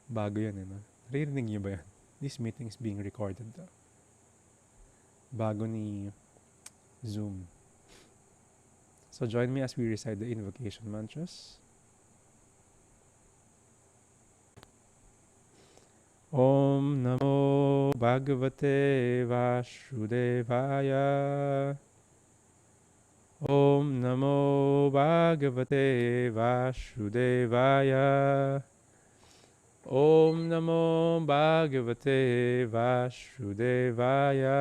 Bago yan, no? Naririnig niyo ba yan? This meeting is being recorded. Bago ni Zoom. So join me as we recite the invocation mantras. Om Namo Bhagavate Vasudevaya. Om Namo Bhagavate Vasudevaya. Om Namo Bhagavate Vasudevaya.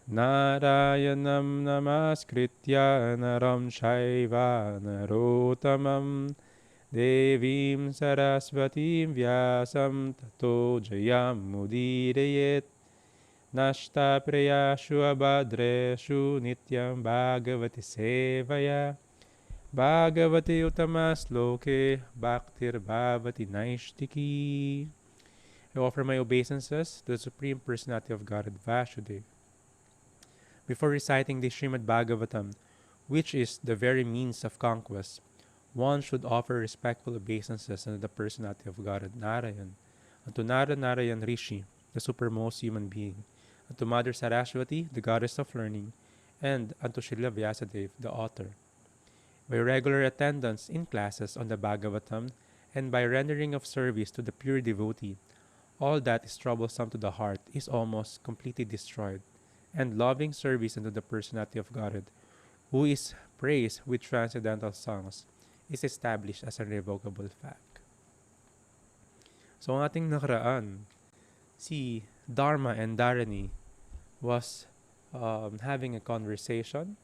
Narayanam Namaskritya Naram Shaiva Narotamam Devim Sarasvatim Vyasam Tato Jayam Mudirayet. Nashta Prayashu Abhadreshu Nityam Bhagavati Sevaya. Bhagavati Uttamas Loke Bhaktir Bhavati Naishtiki. I offer my obeisances to the Supreme Personality of Godhead Vasudeva. Before reciting the Shrimad Bhagavatam, which is the very means of conquest, one should offer respectful obeisances unto the Personality of Godhead Narayan, unto Narayan Rishi, the supermost human being, unto Mother Saraswati, the goddess of learning, and unto Srila Vyasadeva, the author. By regular attendance in classes on the Bhagavatam, and by rendering of service to the pure devotee, all that is troublesome to the heart is almost completely destroyed, and loving service unto the Personality of Godhead, who is praised with transcendental songs, is established as a irrevocable fact. So ang ating nakaraan, si Dharma and Dharani was having a conversation.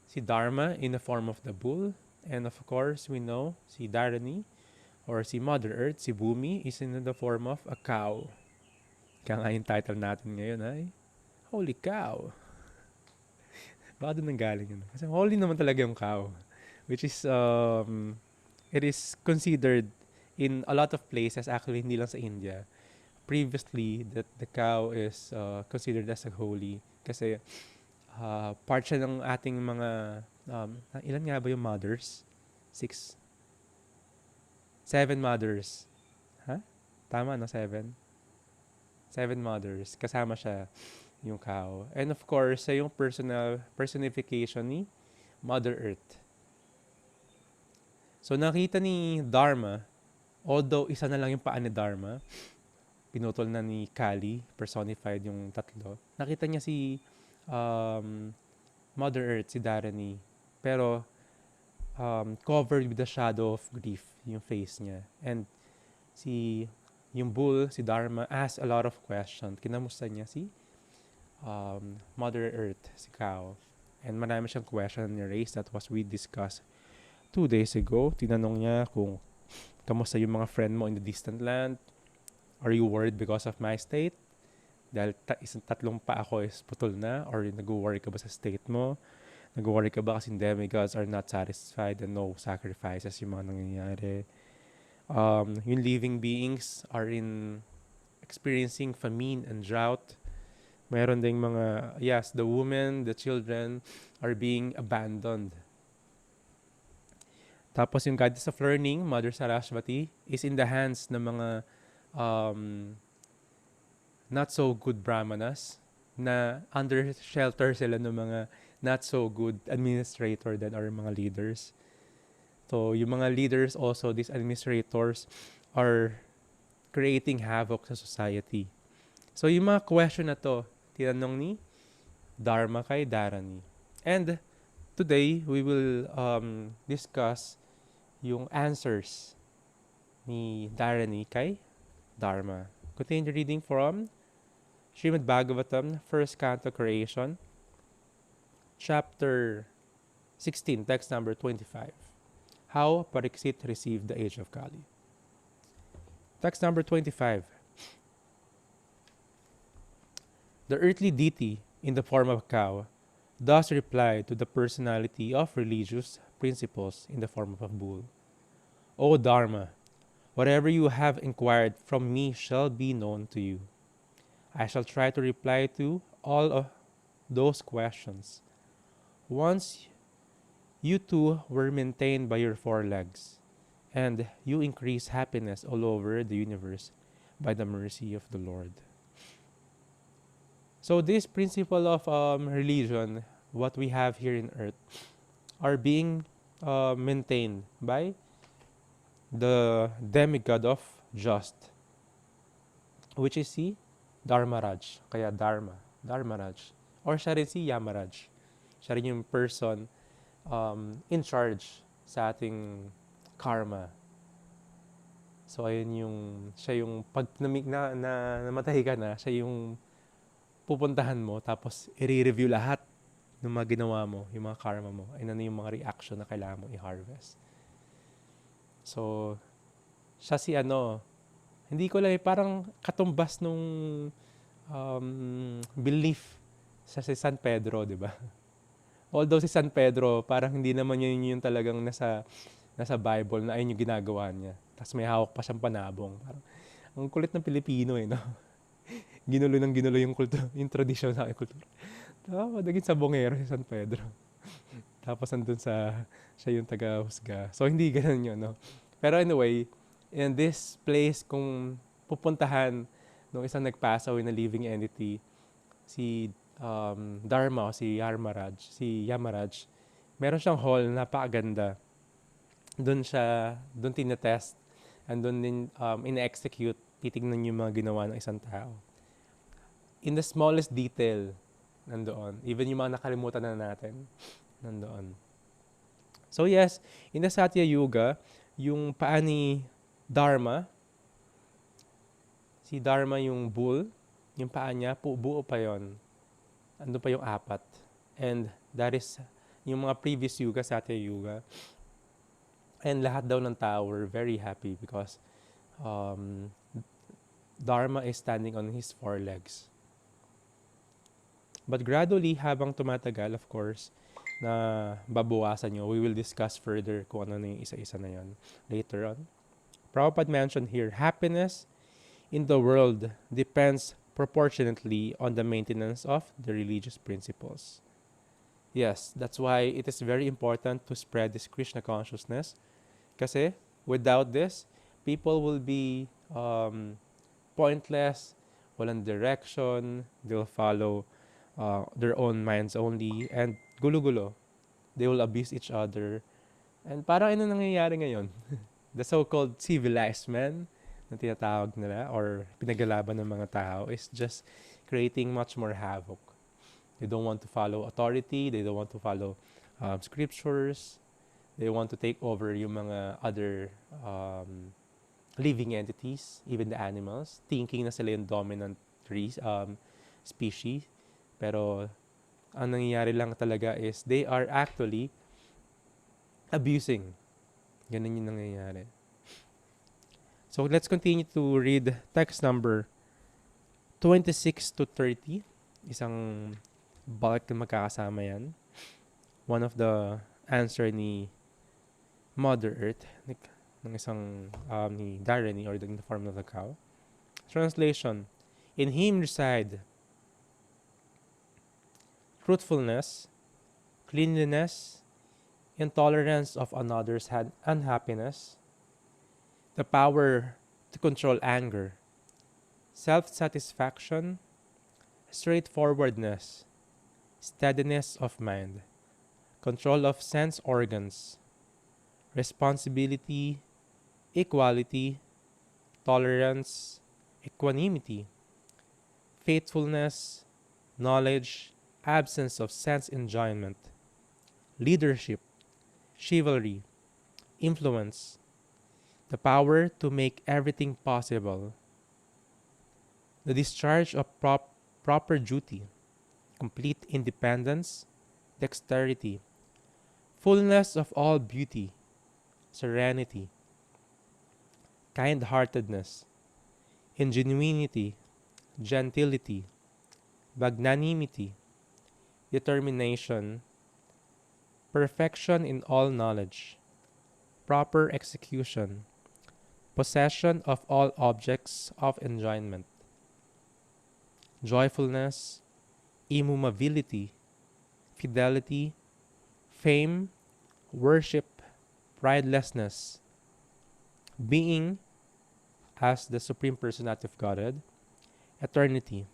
Si Dharma in the form of the bull, and of course we know si Dharani or si Mother Earth, si Bhumi, is in the form of a cow. Kaya nga yung title natin ngayon ay Holy Cow. Baka doon nanggaling yun. Kasi holy naman talaga yung cow. Which is, it is considered in a lot of places, actually hindi lang sa India. Previously, that the cow is considered as a holy. Kasi part siya ng ating mga, ilan nga ba yung mothers? 6? 7 mothers. Ha? Tama, no? 7? 7 mothers. Kasama siya yung cow. And of course, yung personification ni Mother Earth. So nakita ni Dharma, although isa na lang yung paa ni Dharma, pinutol na ni Kali, personified yung tatlo. Nakita niya si Mother Earth, si Dharani. Pero covered with the shadow of grief yung face niya. And yung bull, si Dharma, asked a lot of questions. Kinamusta niya si Mother Earth, si cow. And marami siyang question ni race that was we discussed 2 days ago. Tinanong niya kung kamusta yung mga friend mo in the distant land. Are you worried because of my state? Dahil tatlong pa ako is putol na? Or nag-worry ka ba sa state mo? Nag-worry ka ba kasi demigods are not satisfied and no sacrifices yung mga nangyayari? Yung living beings are experiencing famine and drought. Meron ding mga, yes, the women, the children are being abandoned. Tapos yung goddess of learning, Mother Saraswati, is in the hands ng mga not so good brahmanas na under shelter sila ng mga not so good administrator than our mga leaders. So yung mga leaders also, these administrators are creating havoc sa society. So yung mga question na to, tinanong ni Dharma kay Dharani. And today, we will discuss yung answers ni Dharani kay Dharma. Continue reading from Shrimad Bhagavatam, 1st Canto Creation, Chapter 16, text number 25. How Pariksit received the age of Kali. Text number 25. The earthly deity, in the form of a cow, thus replied to the personality of religious principles in the form of a bull. O Dharma, whatever you have inquired from me shall be known to you. I shall try to reply to all of those questions. Once you two were maintained by your 4 legs, and you increase happiness all over the universe by the mercy of the Lord. So this principle of religion, what we have here in earth, are being maintained by the demigod of just, which is si Dharmaraj. Kaya Dharmaraj. Or siya rin si Yamaraj. Siya rin yung person in charge sa ating karma. So ayun yung, siya yung pag namatay ka na, siya yung pupuntahan mo, tapos i-review lahat ng mga ginawa mo, yung mga karma mo, and ano yung mga reaction na kailangan mo i-harvest. So, siya si hindi ko lang parang katumbas nung belief sa si San Pedro, di ba? Although si San Pedro, parang hindi naman yun yung talagang nasa Bible na ayun yung ginagawa niya. Tapos may hawak pa siyang panabong. Parang, ang kulit ng Pilipino no? Ginulo yung yung tradisyon sa aking kultura. Tapos naging sabongero si San Pedro. Tapos andun siya yung taga-husga. So hindi ganun yun, no? Pero anyway, in this place, kung pupuntahan nung isang nag-pass away na living entity, si Dharma o si Yamaraj, meron siyang hall na napakaganda. Doon tinetest, and doon din ina-execute, titignan yung mga ginawa ng isang tao. In the smallest detail, nandoon. Even yung mga nakalimutan na natin, nandoon. So yes, in the Satya Yuga, yung paa ni Dharma, si Dharma yung bull, yung paa niya, buo pa yon. Ando pa yung apat. And that is yung mga previous yuga, Satya Yuga. And lahat daw ng tao were very happy because Dharma is standing on his four legs. But gradually, habang tumatagal, of course, na babawasan nyo, we will discuss further kung ano na yung isa-isa na yon later on. Prabhupada mentioned here, happiness in the world depends proportionately on the maintenance of the religious principles. Yes, that's why it is very important to spread this Krishna consciousness. Kasi without this, people will be pointless, walang direction, they'll follow their own minds only, and gulo-gulo. They will abuse each other. And parang ano nangyayari ngayon? The so-called civilized men na tinatawag nila or pinagalaban ng mga tao is just creating much more havoc. They don't want to follow authority, they don't want to follow scriptures, they want to take over yung mga other living entities, even the animals, thinking na sila yung dominant species. Pero ang nangyayari lang talaga is they are actually abusing. Ganun yung nangyayari. So let's continue to read text number 26 to 30. Isang bulk na magkakasama yan. One of the answer ni Mother Earth, ng isang ni Dharani, or in the form of the cow. Translation: in him reside truthfulness, cleanliness, intolerance of another's unhappiness, the power to control anger, self-satisfaction, straightforwardness, steadiness of mind, control of sense organs, responsibility, equality, tolerance, equanimity, faithfulness, knowledge, absence of sense enjoyment, leadership, chivalry, influence, the power to make everything possible, the discharge of proper duty, complete independence, dexterity, fullness of all beauty, serenity, kind-heartedness, ingenuity, gentility, magnanimity, determination, perfection in all knowledge, proper execution, possession of all objects of enjoyment, joyfulness, immovability, fidelity, fame, worship, pridelessness, being as the Supreme Personality of Godhead, eternity,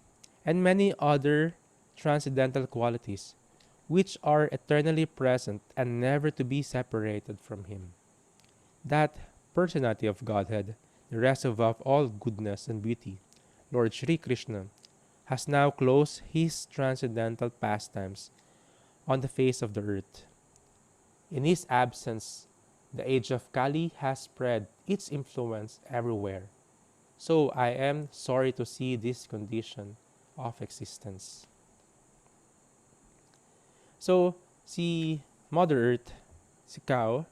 and many other transcendental qualities which are eternally present and never to be separated from Him. That personality of Godhead, the reservoir of all goodness and beauty, Lord Shri Krishna, has now closed His transcendental pastimes on the face of the earth. In His absence, the age of Kali has spread its influence everywhere. So I am sorry to see this condition of existence. So, si Mother Earth, si Kao,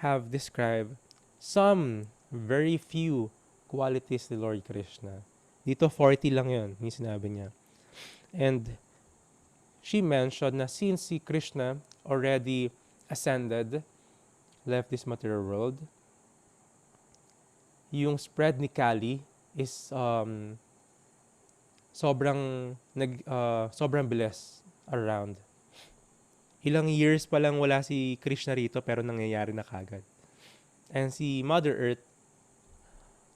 have described some very few qualities ni Lord Krishna. Dito 40 lang yun, yung sinabi niya. And she mentioned na since si Krishna already ascended, left this material world, yung spread ni Kali is sobrang bilis around. Ilang years pa lang wala si Krishna rito pero nangyayari na kagad. And si Mother Earth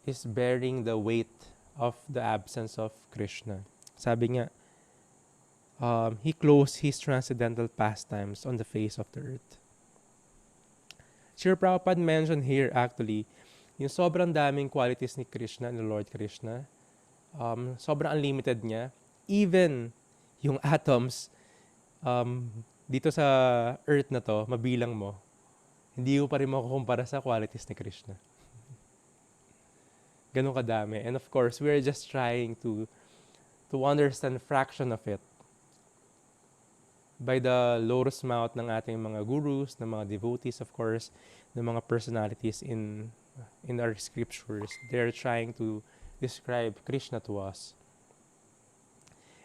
is bearing the weight of the absence of Krishna. Sabi nga, he closed his transcendental pastimes on the face of the earth. Srila Prabhupada mentioned here actually, yung sobrang daming qualities ni Krishna, ni Lord Krishna, sobrang unlimited niya. Even yung atoms, dito sa earth na to, mabilang mo, hindi mo pa rin makukumpara sa qualities ni Krishna. Ganun kadami. And of course, we're just trying to understand a fraction of it by the lotus mouth ng ating mga gurus, ng mga devotees, of course, ng mga personalities in our scriptures. They're trying to describe Krishna to us.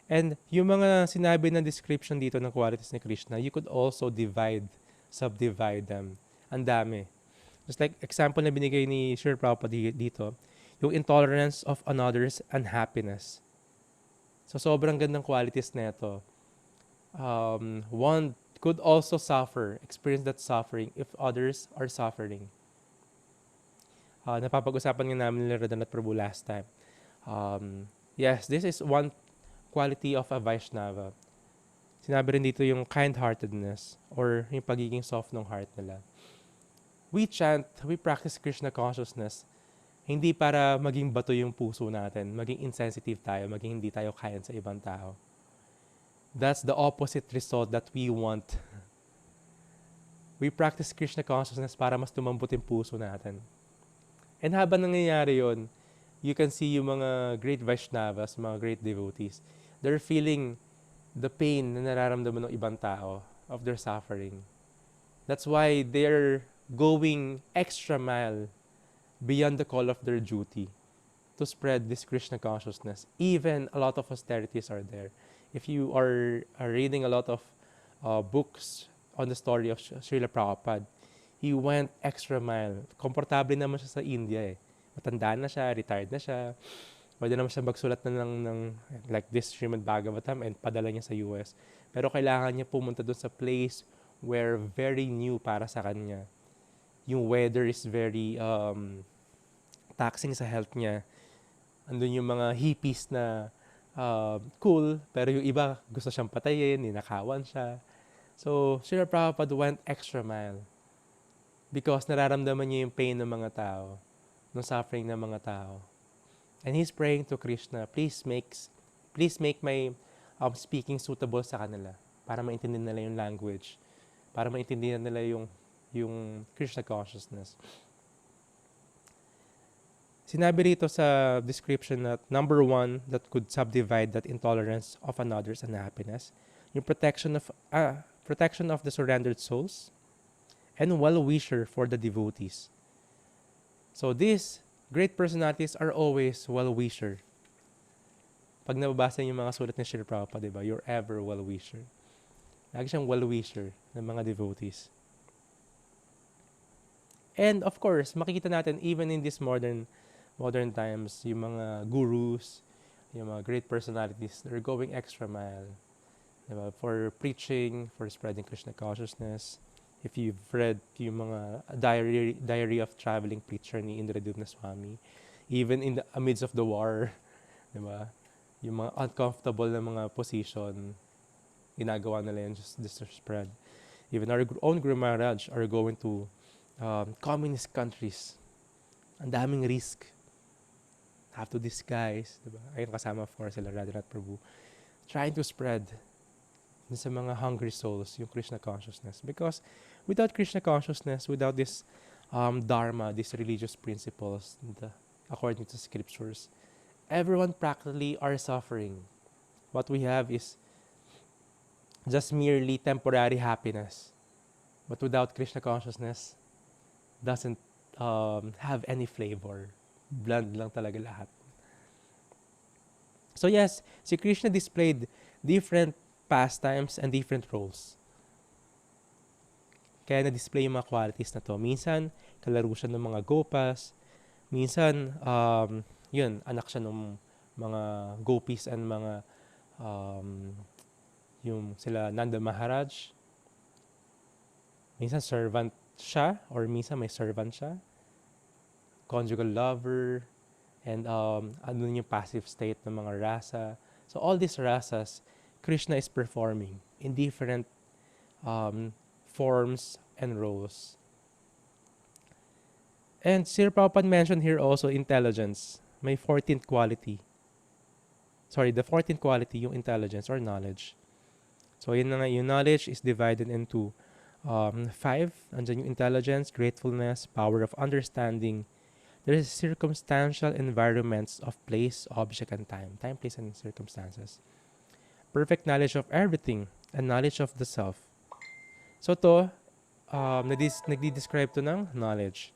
And yung mga sinabi na description dito ng qualities ni Krishna, you could also subdivide them. Ang dami. Just like example na binigay ni Srila Prabhupada dito, yung intolerance of another's unhappiness. So sobrang gandang qualities na ito. One could also experience that suffering if others are suffering. Napapag-usapan nga namin ni Radhanath Prabhu last time. Yes, this is one quality of a Vaishnava. Sinabi rin dito yung kind-heartedness or yung pagiging soft ng heart nila. We practice Krishna consciousness hindi para maging bato yung puso natin, maging insensitive tayo, maging hindi tayo kayan sa ibang tao. That's the opposite result that we want. We practice Krishna consciousness para mas tumambot yung puso natin. And habang nangyayari yun, you can see yung mga great Vaishnavas, mga great devotees, they're feeling the pain na nararamdaman ng ibang tao of their suffering. That's why they're going extra mile beyond the call of their duty to spread this Krishna consciousness. Even a lot of austerities are there. If you are reading a lot of books on the story of Srila Prabhupada, he went extra mile. Komportable naman siya sa India eh. Matanda na siya, retired na siya. Pwede naman siya magsulat na ng like this Shrimad Bhagavatam and padala niya sa US. Pero kailangan niya pumunta doon sa place where very new para sa kanya. Yung weather is very taxing sa health niya. Andun yung mga hippies na cool, pero yung iba gusto siyang patayin, ninakawan siya. So, Srila Prabhupada went extra mile because nararamdaman niya yung pain ng mga tao, ng suffering ng mga tao. And he's praying to Krishna, please make my speaking suitable sa kanila para maintindihan nila yung language, para maintindihan nila yung Krishna consciousness. Sinabi rito sa description that number one that could subdivide that intolerance of another's unhappiness, yung protection of the surrendered souls, and well-wisher for the devotees. So these great personalities are always well-wisher. Pag nababasa yung mga sulat ni Srila Prabhupada, diba? You're ever well-wisher. Lagi siyang well-wisher ng mga devotees. And of course, makikita natin even in this modern times, yung mga gurus, yung mga great personalities, they're going extra mile, diba? For preaching, for spreading Krishna consciousness. If you've read yung mga diary of traveling preacher ni Indradupna Swami, even in the amidst of the war, di ba? Yung mga uncomfortable na mga position, ginagawa nila yan just to spread. Even our own Guru Maharaj are going to communist countries. Ang daming risk. Have to disguise, di ba? Ayun kasama for sila Radhanath Prabhu. Trying to spread sa mga hungry souls yung Krishna consciousness. Because without Krishna consciousness, without this dharma, these religious principles, according to scriptures, everyone practically are suffering. What we have is just merely temporary happiness. But without Krishna consciousness, doesn't have any flavor. Bland lang talaga lahat. So yes, si Krishna displayed different pastimes and different roles. Kaya na-display yung mga qualities na to. Minsan, kalaro siya ng mga gopas. Minsan, anak siya ng mga gopis and mga yung sila Nanda Maharaj. Minsan servant siya or minsan may servant siya. Conjugal lover and ano yung passive state ng mga rasa. So all these rasas, Krishna is performing in different forms and roles. And Sri Prabhupada mentioned here also intelligence. May 14th quality. Sorry, the 14th quality, yung intelligence or knowledge. So yun na nga, yung knowledge is divided into 5. Andyan yung intelligence, gratefulness, power of understanding. There is circumstantial environments of place, object, and time. Time, place, and circumstances. Perfect knowledge of everything and knowledge of the self. So to, nagdi-describe to ng knowledge.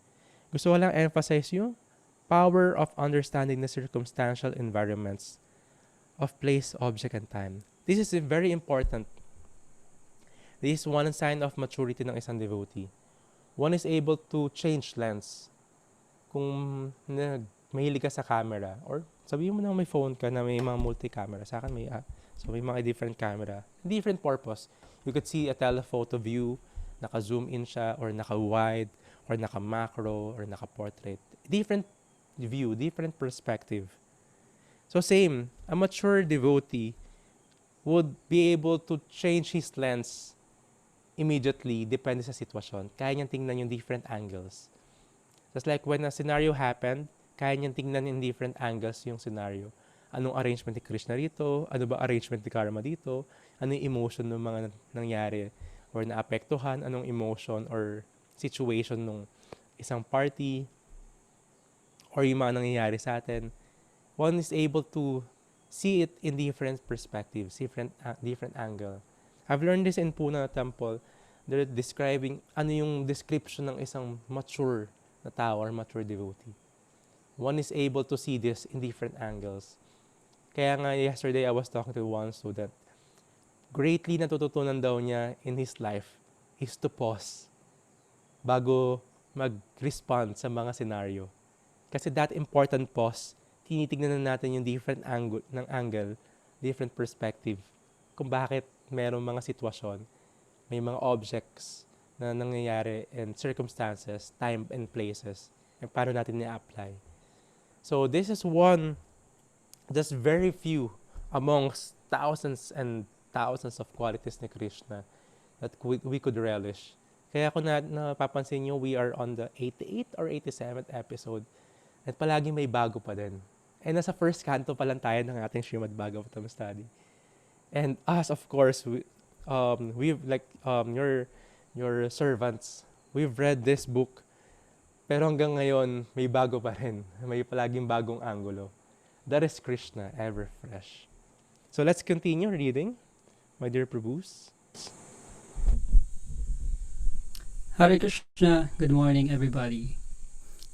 Gusto ko lang emphasize yung power of understanding the circumstantial environments of place, object, and time. This is very important. This is one sign of maturity ng isang devotee. One is able to change lens. Kung mahilig ka sa camera, or sabihin mo na may phone ka na may mga multi-camera. Sa akin may so may mga different camera. Different purpose. You could see a telephoto view, naka-zoom in siya, or naka-wide, or naka-macro, or naka-portrait. Different view, different perspective. So same, a mature devotee would be able to change his lens immediately depende sa sitwasyon. Kaya niyang tingnan yung different angles. Just like when a scenario happened, kaya niyang tingnan in different angles yung scenario. Anong arrangement ni Krishna dito? Ano ba arrangement ni Karma dito? Ano yung emotion ng mga nangyari or naapektuhan? Anong emotion or situation ng isang party or yung mga nangyayari sa atin? One is able to see it in different perspectives, different angle. I've learned this in Pune Temple. They're describing ano yung description ng isang mature na tao or mature devotee. One is able to see this in different angles. Kaya nga yesterday I was talking to one student. Greatly natututunan daw niya in his life is to pause bago mag-respond sa mga scenario. Kasi that important pause, tinitignan na natin yung different angle, different perspective. Kung bakit merong mga sitwasyon, may mga objects na nangyayari and circumstances, time and places, and paano natin i-apply. So this is one, just very few amongst thousands and thousands of qualities ni Krishna that we could relish. Kaya kung napapansin nyo, we are on the 88th or 87th episode at palagi may bago pa din. And nasa first canto pa lang tayo ng ating Shrimad Bhagavatam study. And us, of course, we've like your servants, we've read this book, pero hanggang ngayon, may bago pa rin. May palaging bagong angulo. That is Krishna, ever fresh. So let's continue reading, my dear Prabhus. Hare Krishna, good morning everybody.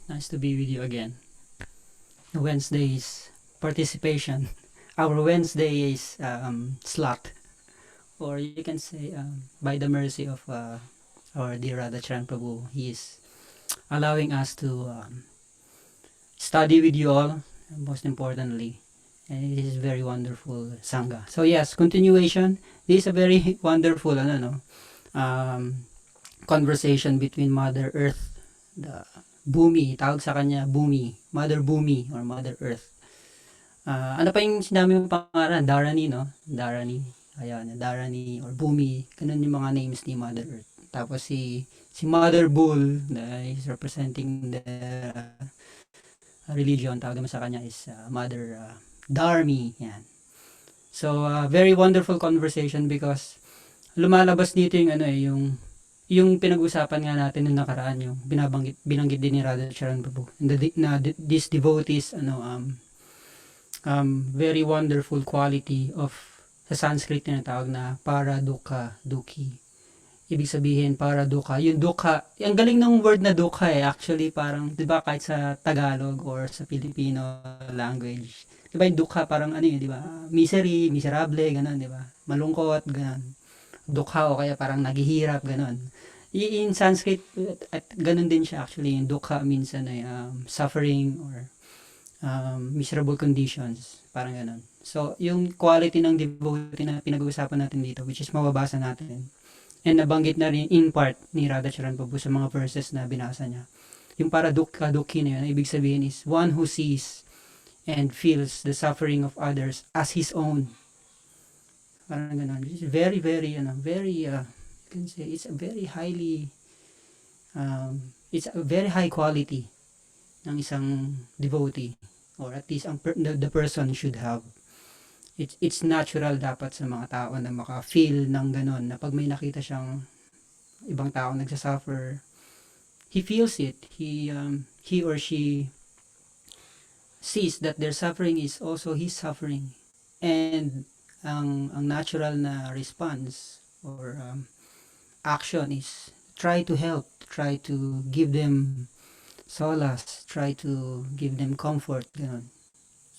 Nice to be with you again. Wednesday's participation, our Wednesday's slot, or you can say by the mercy of our dear Radhacharan Prabhu, he is allowing us to study with you all, and most importantly, and it is very wonderful Sangha. So yes, continuation. This is a very wonderful conversation between Mother Earth, the Bumi, tawag sa kanya Bumi, Mother Bumi or Mother Earth. Ano pa yung sinabi mo pangalan? Dharani, no? Dharani. Ayan, Dharani or Bumi. Ganun yung mga names ni Mother Earth. Tapos si Mother Bull, is representing the religion, tawag naman sa kanya is Mother Dharmi. Yan. So, very wonderful conversation because lumalabas dito yung yung pinag-usapan nga natin nung nakaraan, yung binanggit din ni Radha Charan Prabhu. And these devotees, very wonderful quality of, sa Sanskrit na tawag na para dukha, duki. Ibig sabihin, para dukha. Yung dukha, ang galing ng word na dukha actually parang, di ba, kahit sa Tagalog or sa Filipino language, di ba yung dukha parang di ba, misery, miserable, ganun, di ba, malungkot, ganun. Dukha o kaya parang naghihirap, ganun. In Sanskrit, at ganun din siya actually, yung dukha means suffering or miserable conditions, parang ganun. So, yung quality ng devotee na pinag-uusapan natin dito, which is mababasa natin, and nabanggit na rin in part ni Radha Charan Prabhu sa mga verses na binasa niya. Yung para dukha, dukhi na yun, ibig sabihin is one who sees and feels the suffering of others as his own. Parang ganun. It's very, very, you can say, it's a very highly, it's a very high quality ng isang devotee, or at least the person should have. It's natural dapat sa mga tao na maka-feel ng ganon, na pag may nakita siyang ibang tao nagsasuffer, he feels it, he or she sees that their suffering is also his suffering, and ang natural na response or action is try to help, try to give them solace, try to give them comfort, ganon.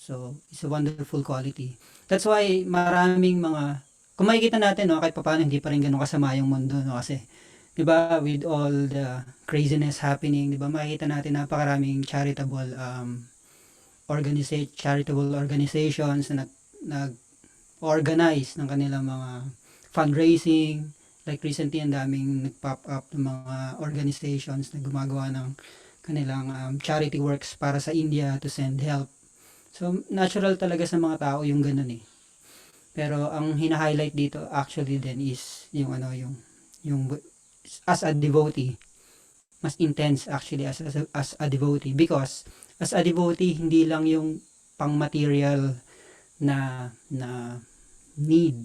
So, it's a wonderful quality. That's why maraming mga, kung makikita natin, kahit paano hindi pa rin ganun kasama yung mundo, kasi, di ba, with all the craziness happening, di ba, makikita natin napakaraming charitable organizations na nag-organize ng kanilang mga fundraising. Like recently, ang daming nag-pop up ng mga organizations na gumagawa ng kanilang charity works para sa India to send help. So, natural talaga sa mga tao yung ganun Pero, ang hina-highlight dito actually din is yung as a devotee, mas intense actually as a devotee, because as a devotee, hindi lang yung pang-material na need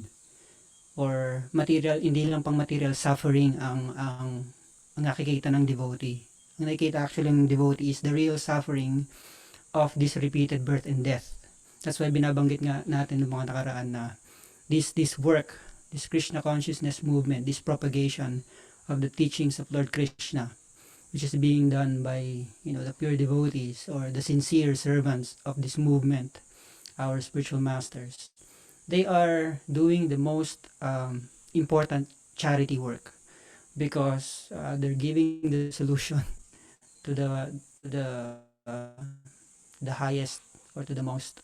or material, hindi lang pang-material suffering ang nakikita ng devotee. Ang nakikita actually ng devotee is the real suffering of this repeated birth and death. That's why binabanggit nga natin ng mga nakaraan na this work, this Krishna consciousness movement, this propagation of the teachings of Lord Krishna, which is being done by the pure devotees or the sincere servants of this movement, our spiritual masters. They are doing the most important charity work because they're giving the solution to the highest or to the most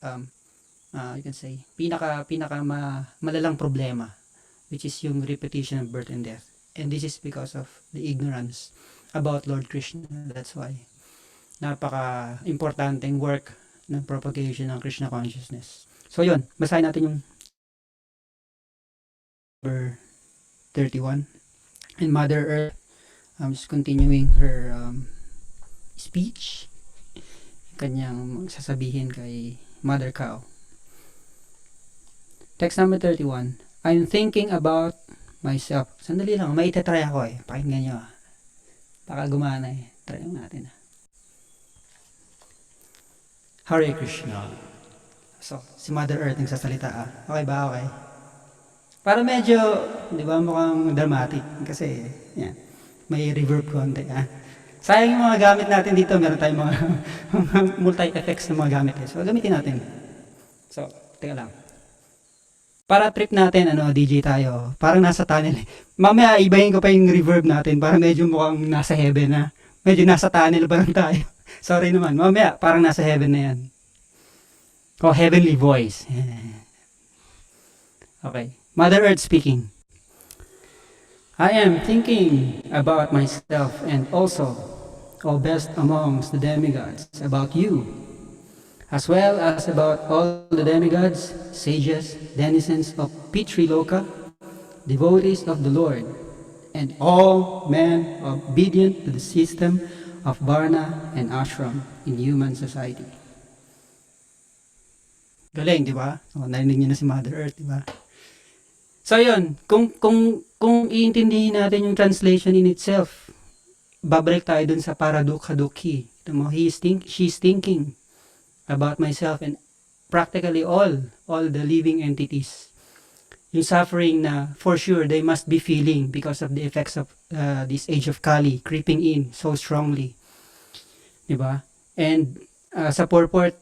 you can say pinaka malalang problema, which is yung repetition of birth and death, and this is because of the ignorance about Lord Krishna. That's why napaka importanteng work ng propagation ng Krishna consciousness. So yun, basahin natin yung number 31. And Mother Earth is continuing her speech, kanyang sasabihin kay Mother Cow. Text number 31. I'm thinking about myself. Sandali lang, may itatry ako Pakinggan nyo Baka gumana Try natin Hare Krishna. So, si Mother Earth nagsasalita Okay ba? Okay. Para medyo, di ba, mukhang dramatic. Kasi, yan, may reverb konti Sayang yung mga gamit natin dito. Meron tayong mga multi-effects na mga gamit So, gamitin natin. So, teka lang. Para trip natin, DJ tayo. Parang nasa tunnel Mamaya, ibahin ko pa yung reverb natin para medyo mukhang nasa heaven Medyo nasa tunnel pa lang tayo. Sorry naman. Mamaya, parang nasa heaven na yan. Heavenly voice. Okay. Mother Earth speaking. I am thinking about myself and also, O best amongst the demigods, about you, as well as about all the demigods, sages, denizens of Pitriloka, devotees of the Lord, and all men obedient to the system of Varna and Ashram in human society. Galing, di ba? O, narinig niyo na si Mother Earth, di ba? So, yun. Kung iintindihin natin yung translation in itself, babalik tayo dun sa paradukha dukhi. She's thinking about myself and practically all the living entities. Yung suffering na for sure they must be feeling because of the effects of this age of Kali creeping in so strongly. Diba? And sa purport,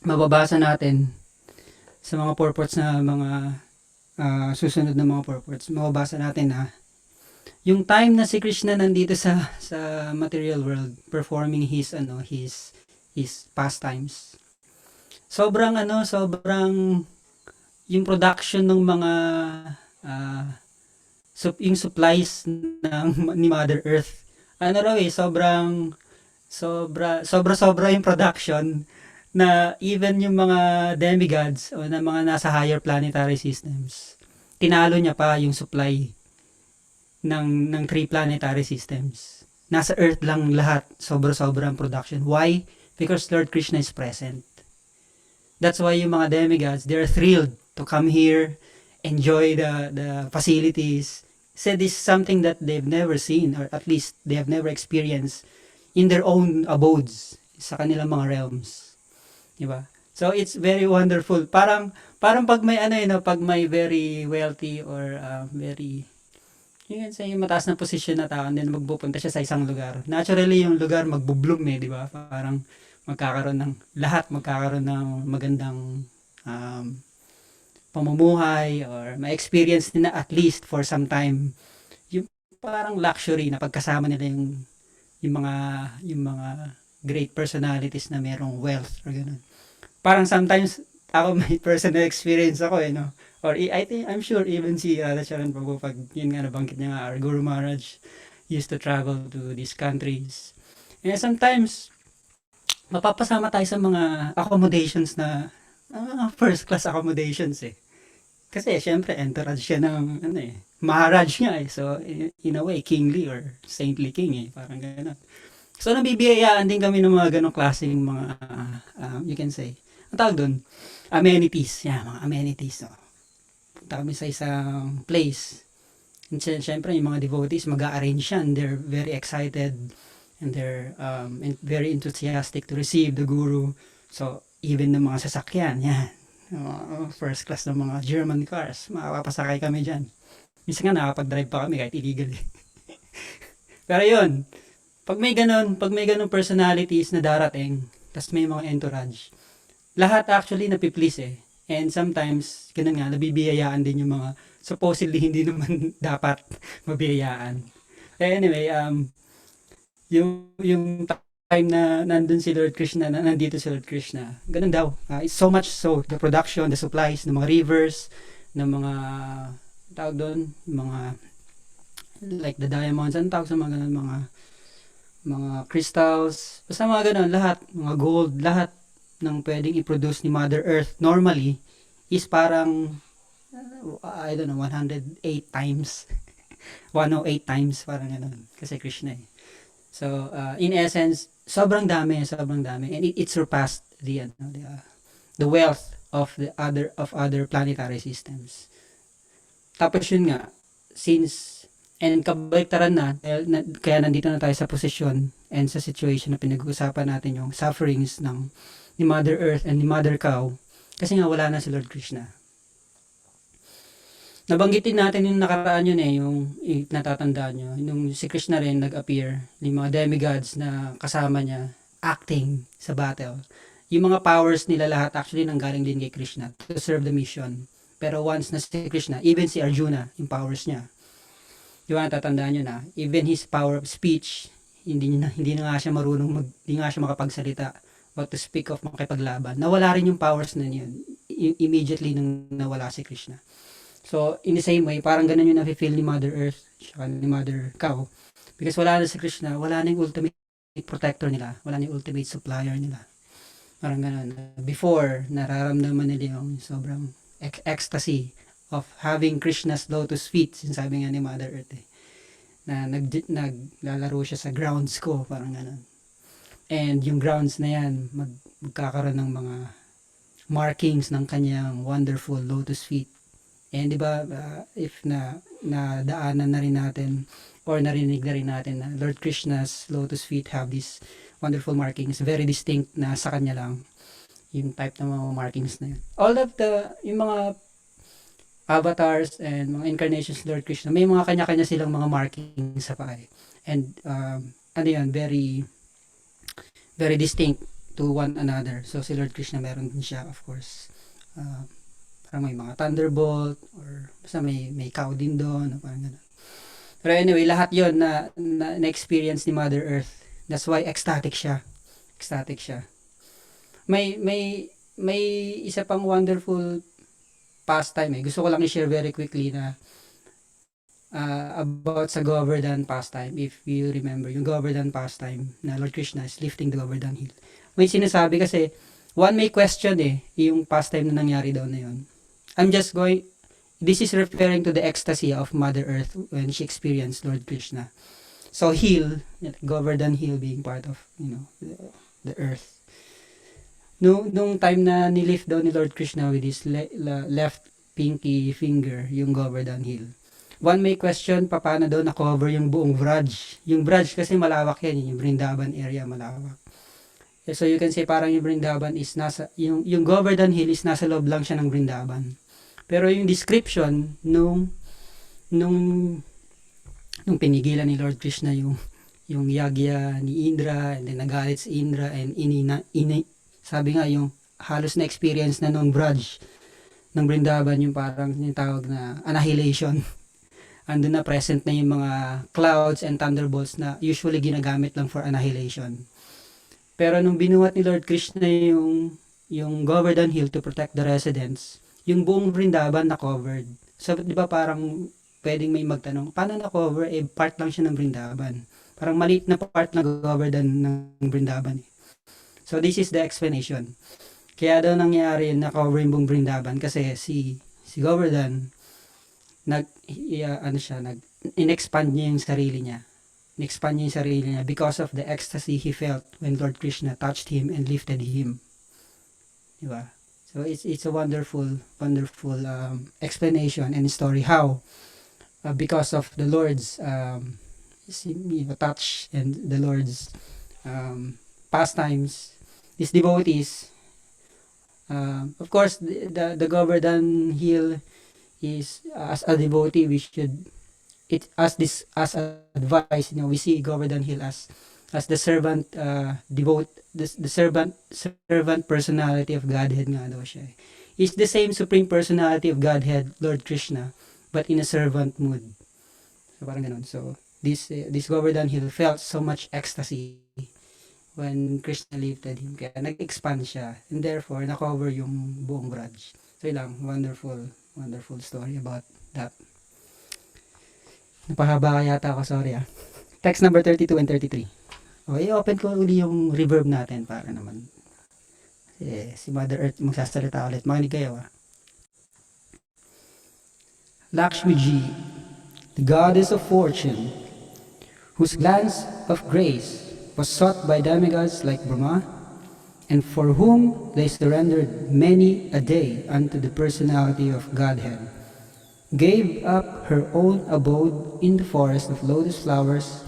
mababasa natin sa mga purports na mga susunod na mga purports, mababasa natin na yung time na si Krishna nandito sa material world performing his pastimes. Sobrang yung production ng mga yung supplies ni Mother Earth. Sobra yung production na even yung mga demigods o na mga nasa higher planetary systems, tinalo niya pa yung supply ng 3 planetary systems. Nasa Earth lang lahat, sobra-sobra ang production. Why? Because Lord Krishna is present. That's why yung mga demigods, they're thrilled to come here, enjoy the facilities. Said this is something that they've never seen, or at least they have never experienced in their own abodes, sa kanilang mga realms. Diba? So it's very wonderful. Parang pag may pag may very wealthy or very, you can say, mataas na position na tao, and then magpupunta siya sa isang lugar. Naturally, yung lugar magbubloom di ba? Parang magkakaroon ng magandang pamumuhay, or ma-experience nila at least for some time yung parang luxury na pagkasama nila yung mga great personalities na merong wealth or ganun. Parang sometimes ako may personal experience ako no? Or I'm sure even si Radhacharan Prabhu, pag yun nga nabanggit niya nga, our Guru Maharaj used to travel to these countries. And sometimes mapapasama tayo sa mga accommodations na first class accommodations Kasi syempre entourage siya ng Maharaj nga So in a way kingly or saintly king parang gano'n. So nabibiyayaan din kami ng mga ganong klaseng mga you can say, ang tawag doon, amenities. Mga amenities. Punta kami sa isang place. And syempre yung mga devotees mag-a-arrange yan. They're very excited and they're very enthusiastic to receive the guru. So even ng mga sasakyan, first class ng mga German cars, makapasakay kami dyan. Minsan nga nakapag-drive pa kami kahit illegal Pero yun, pag may ganun personalities na darating, tas may mga entourage, lahat actually napiplease And sometimes, ganun nga, nabibiyayaan din yung mga supposedly hindi naman dapat mabiyayaan. Anyway, yung time na nandun si Lord Krishna, nandito si Lord Krishna, ganun daw. It's so much so, the production, the supplies, ng mga rivers, ng mga, tawag doon, mga, like the diamonds, ang tawag sa mga ganun, mga crystals, basta mga ganun, lahat, mga gold, lahat ng pwedeng i-produce ni Mother Earth normally is parang, I don't know, 108 times. 108 times, parang ganun. Kasi Krishna So, in essence, sobrang dami. And it surpassed the wealth of other planetary systems. Tapos yun nga, and kabaliktaran kaya nandito na tayo sa posisyon and sa situation na pinag-uusapan natin yung sufferings ni Mother Earth and ni Mother Cow, kasi nga wala na si Lord Krishna. Nabanggitin natin yung nakaraan yun yung natatandaan nyo, yung si Krishna rin nag-appear, yung mga demigods na kasama niya, acting sa battle. Yung mga powers nila lahat actually nanggaling din kay Krishna to serve the mission. Pero once na si Krishna, even si Arjuna, yung powers niya, yung natatandaan nyo na, even his power of speech, hindi na nga siya marunong, hindi nga siya makapagsalita, but to speak of makipaglaban. Nawala rin yung powers na yun, immediately nang nawala si Krishna. So, in the same way, parang ganun yung nafe-feel ni Mother Earth, siya ni Mother Cow. Because wala na si Krishna, wala na yung ultimate protector nila, wala na yung ultimate supplier nila. Parang ganun. Before, nararamdaman nila yung sobrang ecstasy of having Krishna's lotus feet, sinasabi nga ni Mother Earth na naglalaro siya sa grounds ko, parang ganun. And yung grounds na yan, magkakaroon ng mga markings ng kanyang wonderful lotus feet. And di ba, if nadaanan na rin natin or narinig na rin natin na Lord Krishna's lotus feet have these wonderful markings, very distinct na sa kanya lang yung type ng mga markings na yun. All of yung mga avatars and mga incarnations Lord Krishna, may mga kanya-kanya silang mga markings sa paa. And ano yun, very very distinct to one another. So si Lord Krishna meron din siya, of course. Parang may mga thunderbolt or basta may cow din doon, parang gano'n. Pero anyway, lahat yon na-experience ni Mother Earth. That's why ecstatic siya. Ecstatic siya. May isa pang wonderful pastime. Gusto ko lang i-share very quickly na about sa Govardhan pastime. If you remember, yung Govardhan pastime na Lord Krishna is lifting the Govardhan hill. May sinasabi kasi, one may question yung pastime na nangyari daw na yun. This is referring to the ecstasy of Mother Earth when she experienced Lord Krishna. So hill, Govardhan hill being part of, the earth. Nung time na nilift daw ni Lord Krishna with his left pinky finger, yung Govardhan hill. One may question, paano daw na-cover yung buong Braj? Yung Braj kasi malawak yan, yung Vrindavan area malawak. So you can say parang yung Vrindavan is yung Govardhan hill is nasa loob lang siya ng Vrindavan. Pero yung description nung pinigilan ni Lord Krishna yung yagya ni Indra, and then nagalit si Indra, and sabi nga yung halos na experience na nung Braj ng Vrindavan, yung parang yung tawag na annihilation. Andun na present na yung mga clouds and thunderbolts na usually ginagamit lang for annihilation. Pero nung binuhat ni Lord Krishna yung Govardhan Hill to protect the residents, yung buong Vrindavan na covered. So, di ba parang pwedeng may magtanong, paano na cover? Part lang siya ng Vrindavan. Parang maliit na part na Govardhan ng Vrindavan. So, this is the explanation. Kaya daw nangyari na cover yung buong Vrindavan kasi si Govardhan in-expand niya yung sarili niya. In-expand niya yung sarili niya because of the ecstasy he felt when Lord Krishna touched him and lifted him. Diba? So it's a wonderful explanation and story how because of the Lord's touch and the Lord's pastimes, these devotees, of course, the Govardhan Hill is, as a devotee, we should as advice, we see Govardhan Hill as the servant the servant personality of Godhead nga daw siya. Is the same supreme personality of Godhead, Lord Krishna, but in a servant mood. So parang ganun. So this Govardhan Hill felt so much ecstasy when Krishna lifted him, kaya nag-expand siya, and therefore na-cover yung buong Braj. So ilang wonderful story about that. Napahaba yata ako, sorry. Text number 32 and 33. Okay, open ko uli yung reverb natin para naman si Mother Earth magsasalita ulit. Makinig kayo. Lakshmi Ji, the goddess of fortune, whose glance of grace was sought by demigods like Brahma, and for whom they surrendered many a day unto the personality of Godhead, gave up her own abode in the forest of lotus flowers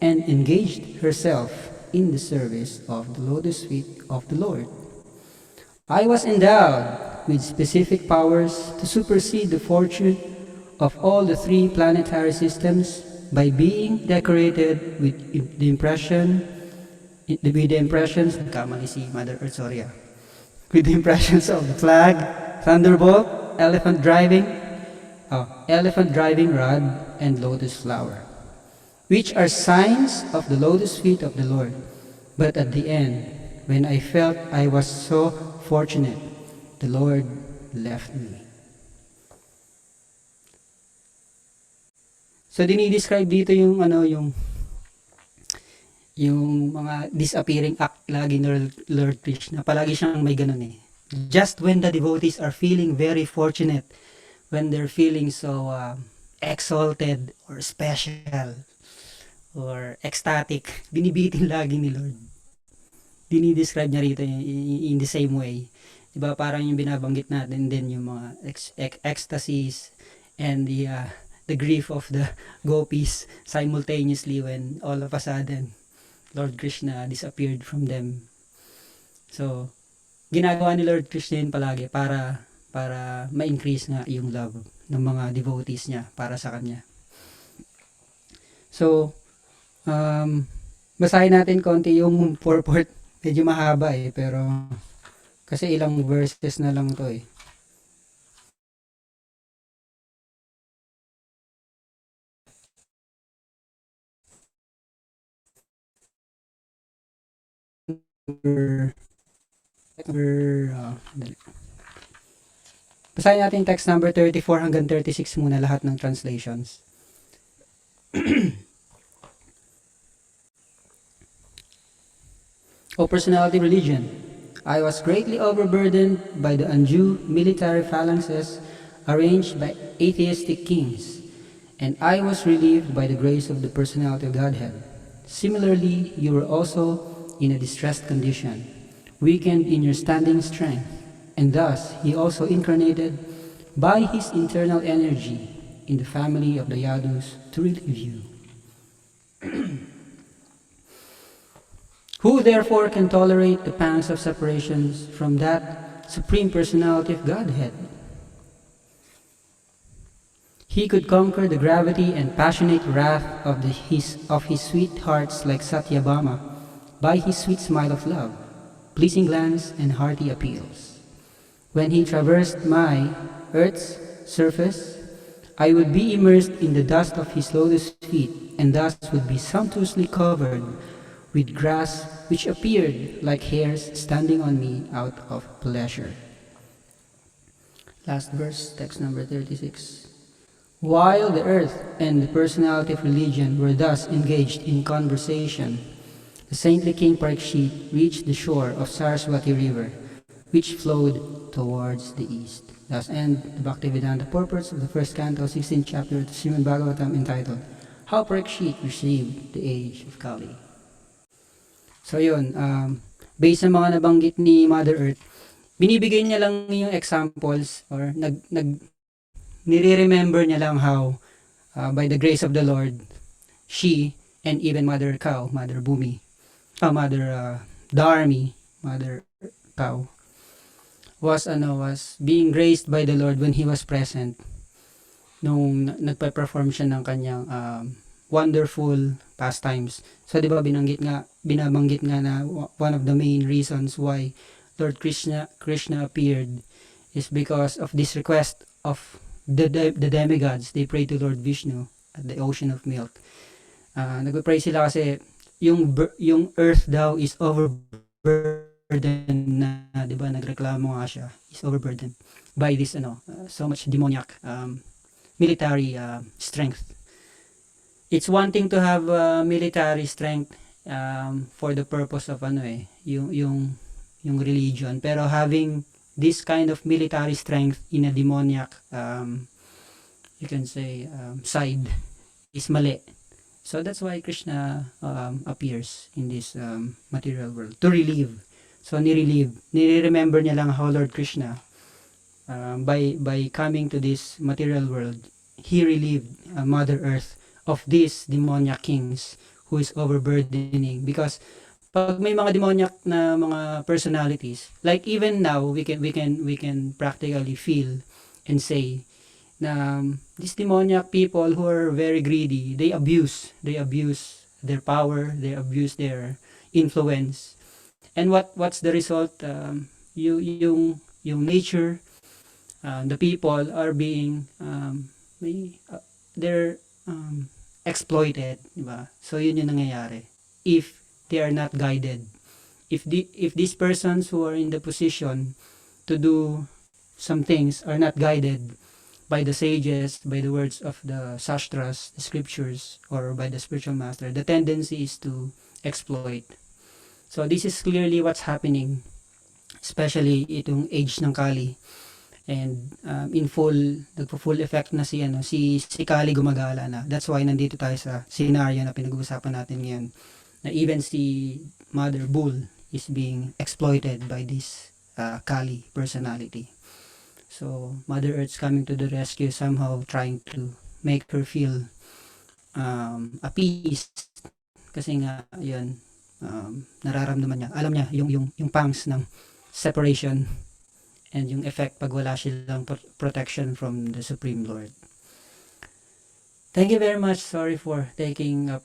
and engaged herself in the service of the lotus feet of the Lord. I was endowed with specific powers to supersede the fortune of all the three planetary systems by being decorated with the impressions, with the impressions of the flag, thunderbolt, elephant driving rod, and lotus flower, which are signs of the lotus feet of the Lord. But at the end, when I felt I was so fortunate, the Lord left me. So dinidescribe dito yung yung mga disappearing act lagi ni Lord Krishna. Palagi siyang may ganun eh. Just when the devotees are feeling very fortunate, when they're feeling so exalted or special or ecstatic, binibitin lagi ni Lord. Dinidescribe niya rito in the same way. Diba parang yung binabanggit natin din yung mga ecstasies and the grief of the gopis simultaneously when all of a sudden Lord Krishna disappeared from them. So, ginagawa ni Lord Krishna yun palagi para ma-increase nga yung love ng mga devotees niya para sa kanya. So, basahin natin konti yung purport. Medyo mahaba eh, pero kasi ilang verses na lang to eh. Basahin natin text number 34 hanggang 36 muna lahat ng translations. O personality religion, I was greatly overburdened by the undue military phalanxes arranged by atheistic kings, and I was relieved by the grace of the personality of Godhead. Similarly, you were also in a distressed condition, weakened in your standing strength, and thus he also incarnated by his internal energy in the family of the Yadus to relieve you. Who therefore can tolerate the pangs of separations from that Supreme Personality of Godhead? He could conquer the gravity and passionate wrath of his sweethearts like Satyabhama by his sweet smile of love, pleasing glance, and hearty appeals. When he traversed my, earth's, surface, I would be immersed in the dust of his lotus feet, and thus would be sumptuously covered with grass which appeared like hairs standing on me out of pleasure. Last verse, text number 36. While the earth and the personality of religion were thus engaged in conversation, the saintly King Parikshit reached the shore of Saraswati River, which flowed towards the east. Thus end the Bhaktivedanta purports of the first canto, 16th chapter of the Shrimad Bhagavatam, entitled, How Parikshit Received the Age of Kali. So yun, based sa mga nabanggit ni Mother Earth, binibigay niya lang yung examples or nire-remember niya lang how by the grace of the Lord, she and even Mother Cow, Mother Bhumi, Mother Dharmi, Mother Cow, was being graced by the Lord when He was present nung nagpa-perform siya ng kanyang wonderful pastimes. So, di ba binabanggit nga na one of the main reasons why Lord Krishna appeared is because of this request of the demigods. They prayed to Lord Vishnu at the ocean of milk. Nagpray sila kasi yung earth daw is overburdened na, di ba? Nagreklamo nga siya. Is overburdened by this so much demoniac military strength. It's one thing to have military strength for the purpose of yung religion, pero having this kind of military strength in a demoniac you can say side is mali. So that's why Krishna appears in this material world to relieve. So nire-remember niya lang how Lord Krishna by coming to this material world, he relieved Mother Earth of these demoniac kings who is overburdening. Because pag may mga demoniac na mga personalities, like even now we can practically feel and say na these demoniac people who are very greedy, they abuse their power, they abuse their influence. And what's the result? Yung nature, the people are being they're exploited, diba? So yun yung nangyayari if they are not guided. If these persons who are in the position to do some things are not guided, by the sages, by the words of the sastras, the scriptures, or by the spiritual master, the tendency is to exploit. So this is clearly what's happening, especially itong age ng Kali. And in full, nagpo-full effect na si Kali gumagala na. That's why nandito tayo sa scenario na pinag-uusapan natin ngayon. Na even si Mother Bull is being exploited by this Kali personality. So Mother Earth's coming to the rescue, somehow trying to make her feel appeased. Kasi nga, yun, nararamdaman niya. Alam niya, yung pangs ng separation and yung effect pag wala silang protection from the Supreme Lord. Thank you very much. Sorry for taking up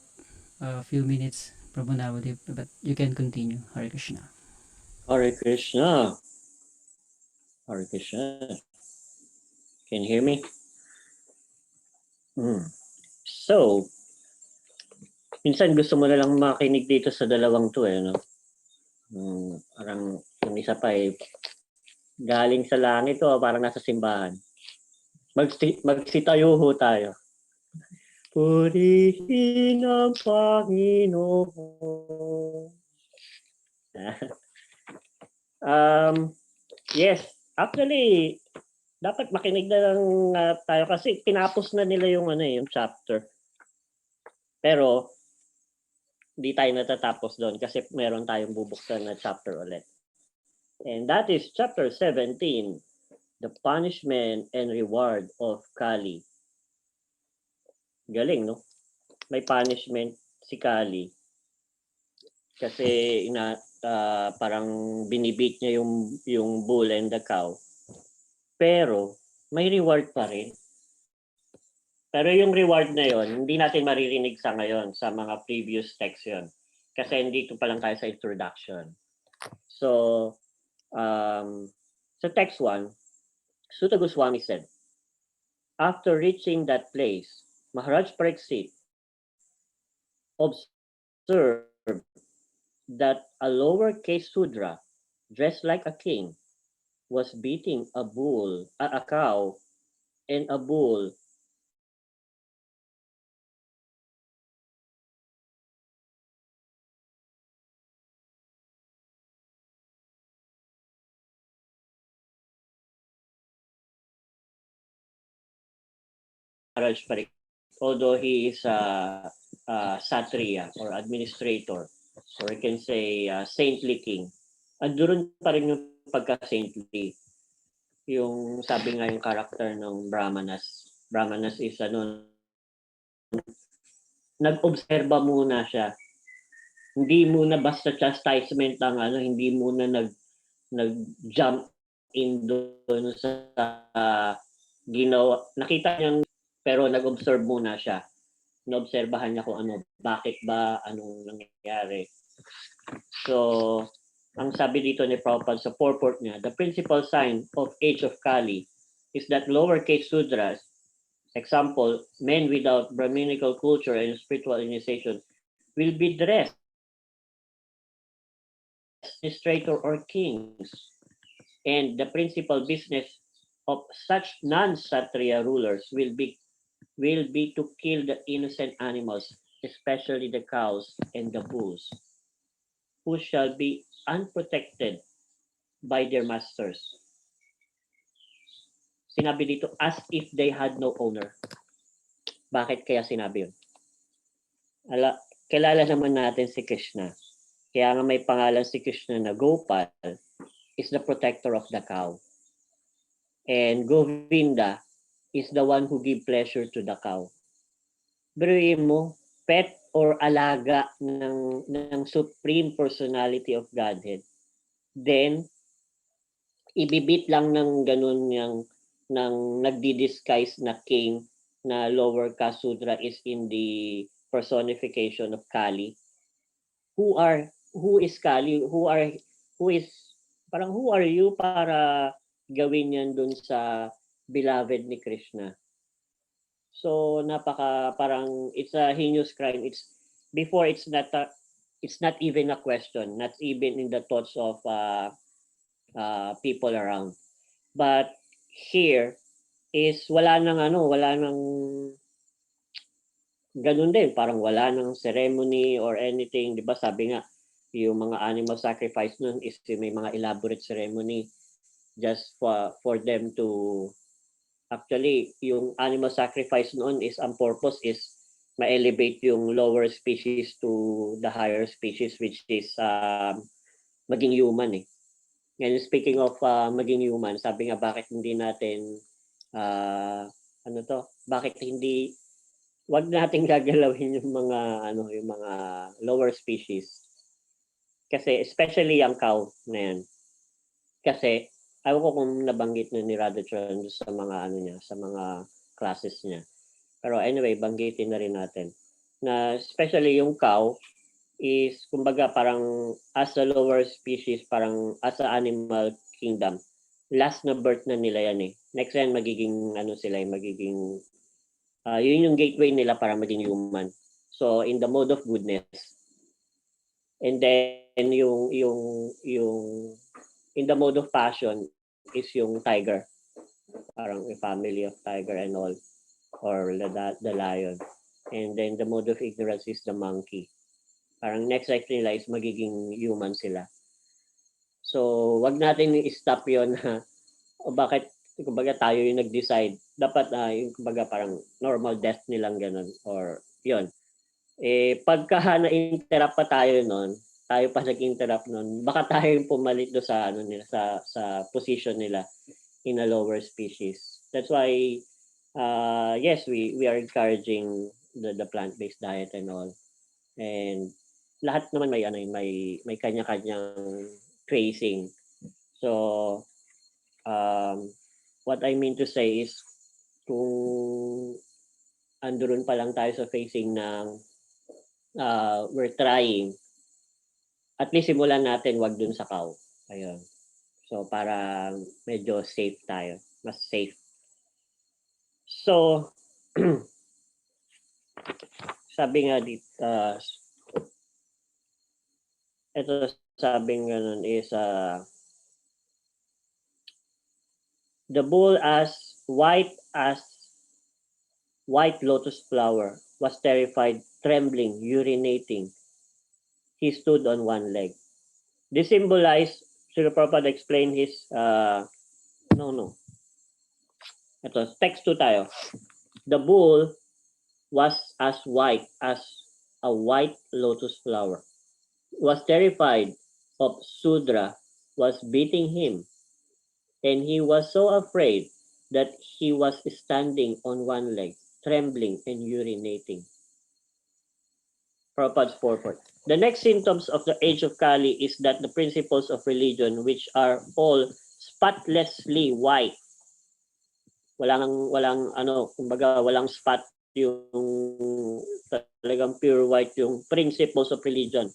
a few minutes, Prabhu Navadip, but you can continue. Hare Krishna. Hare Krishna. Hare Krishna. Can you hear me? So, minsan gusto mo na lang makinig dito sa dalawang to no? Parang yung isa pa galing sa langit parang nasa simbahan. Magsitayo ho tayo. Purihin ang Panginoon. Yes, actually, dapat makinig na lang tayo kasi tinapos na nila yung yung chapter. Pero hindi tayo natatapos doon kasi meron tayong bubuksan na chapter ulit. And that is chapter 17, the punishment and reward of Kali. Galing, no? May punishment si Kali kasi parang binibit niya yung bull and the cow. Pero may reward pa rin. Pero yung reward na yon, hindi natin maririnig sa ngayon sa mga previous text yon. Kasi dito pa lang tayo sa introduction. So, sa text 1, Sutta Goswami said, after reaching that place, Maharaj Pariksit observed that a lowercase Sudra, dressed like a king, was beating a cow and a bull Maharaj Pariksit, although he is a Satriya or administrator, or you can say saintly king. Andun pa rin yung pagka-saintly. Yung sabi nga yung character ng Brahmanas. Brahmanas is nag-obserba muna siya. Hindi muna basta chastisement ang hindi muna nag-jump in doon sa ginawa. Nakita niyang pero nag-observe muna siya. Naobserbahan niya kung bakit ba, anong nangyayari. So, ang sabi dito ni Prabhupada sa purport niya, the principal sign of age of Kali is that lowercase Sudras, example, men without Brahminical culture and spiritual initiation, will be dressed administrator or kings. And the principal business of such non-Satriya rulers will be to kill the innocent animals, especially the cows and the bulls, who shall be unprotected by their masters. Sinabi dito, as if they had no owner. Bakit kaya sinabi yun? Kilala naman natin si Krishna. Kaya nga may pangalan si Krishna na Gopal is the protector of the cow. And Govinda is the one who give pleasure to the cow. Biruin mo, pet or alaga ng Supreme Personality of Godhead. Then, ibibit lang ng ganun ng nagdi-disguise na king na lower caste Sudra is in the personification of Kali. Who is Kali? Who are you para gawin yan dun sa beloved ni Krishna? So parang it's a heinous crime. It's not even a question, not even in the thoughts of people around. But here is wala nang ganun din, parang wala nang ceremony or anything, 'di ba? Sabi nga, yung mga animal sacrifice nun is may mga elaborate ceremony just for them to actually yung animal sacrifice noon is ang purpose is ma-elevate yung lower species to the higher species which is maging human eh. And speaking of maging human, sabi nga bakit hindi natin bakit hindi wag nating gagalawin yung mga yung mga lower species. Kasi especially yung cow na yan. Kasi ayaw ko kung nabanggit na ni Radhatron sa mga niya, sa mga classes niya. Pero anyway, banggitin na rin natin. Na especially yung cow is kumbaga parang as a lower species, parang as a animal kingdom, last na birth na nila yan eh. Next yan magiging sila, magiging yun yung gateway nila para maging human. So in the mode of goodness. And then yung in the mode of passion is yung tiger. Parang a family of tiger and all, or the lion. And then the mode of ignorance is the monkey. Parang next life nila is magiging human sila. So wag natin i-stop yon na bakit kumbaga tayo yung nag-decide. Dapat yung kumbaga parang normal death nilang ganun or yon. Pagka na-interrupt pa tayo noon, tayo pa nag-interrupt noon, baka tayo yung pumalit do sa nila sa position nila in a lower species. That's why yes, we are encouraging the plant-based diet and all. And lahat naman may kanya-kanyang tracing. So what I mean to say is kung andoon pa lang tayo sa facing ng we're trying, at least simulan natin wag dun sa cow. Ayun. So para medyo safe tayo, mas safe. So sabi nga dito, ito sabing ganun is the bull as white lotus flower was terrified, trembling, urinating. He stood on one leg. This symbolized, Srila Prabhupada explained his, ito, text 2 tayo. The bull was as white as a white lotus flower. Was terrified of Sudra, was beating him, and he was so afraid that he was standing on one leg, trembling and urinating. Prabhupada's purport. The next symptoms of the age of Kali is that the principles of religion, which are all spotlessly white, kumbaga walang spot yung talagang pure white yung principles of religion,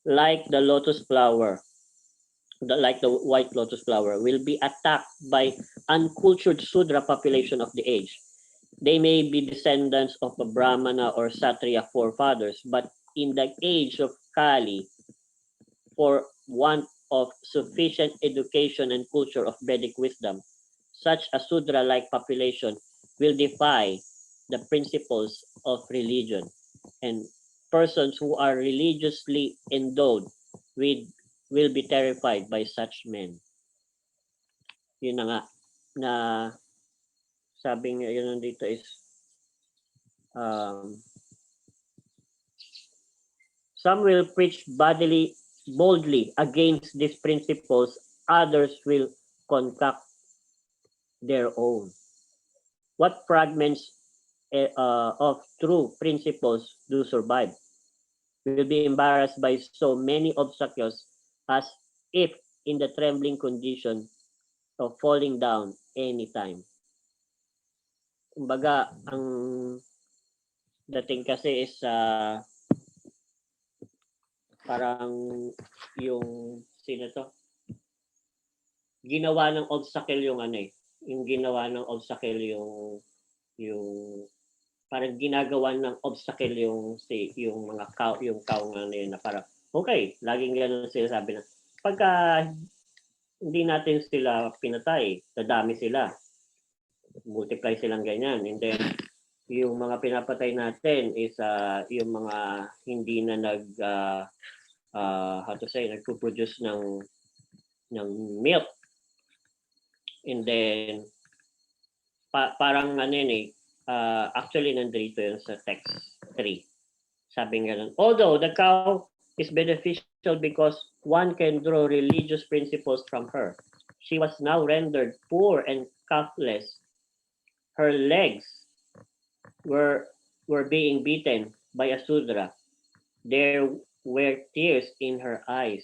like the lotus flower, like the white lotus flower, will be attacked by uncultured Sudra population of the age. They may be descendants of a Brahmana or Satriya forefathers, but in the age of Kali, for want of sufficient education and culture of Vedic wisdom, such a Sudra-like population will defy the principles of religion, and persons who are religiously endowed will be terrified by such men. Yun na nga, na sabi nga yun dito is some will preach boldly against these principles, others will concoct their own. What fragments of true principles do survive will be embarrassed by so many obstacles as if in the trembling condition of falling down anytime. Kumbaga, ang dating kasi is parang yung sino to? Ginawa ng obstacle yung yung ginawa ng obstacle yung parang ginagawa ng obstacle yung mga cow, yung cow nga na yun na parang okay, laging gano'n sila sabi na pagka hindi natin sila pinatay, dadami sila. multiply silang ganyan. And then, yung mga pinapatay natin is yung mga hindi na nagpo-produce ng milk. And then, parang ano yun actually nandito yun sa text 3. Sabi nga although the cow is beneficial because one can draw religious principles from her, she was now rendered poor and calfless. Her legs were being beaten by a Sudra. There were tears in her eyes,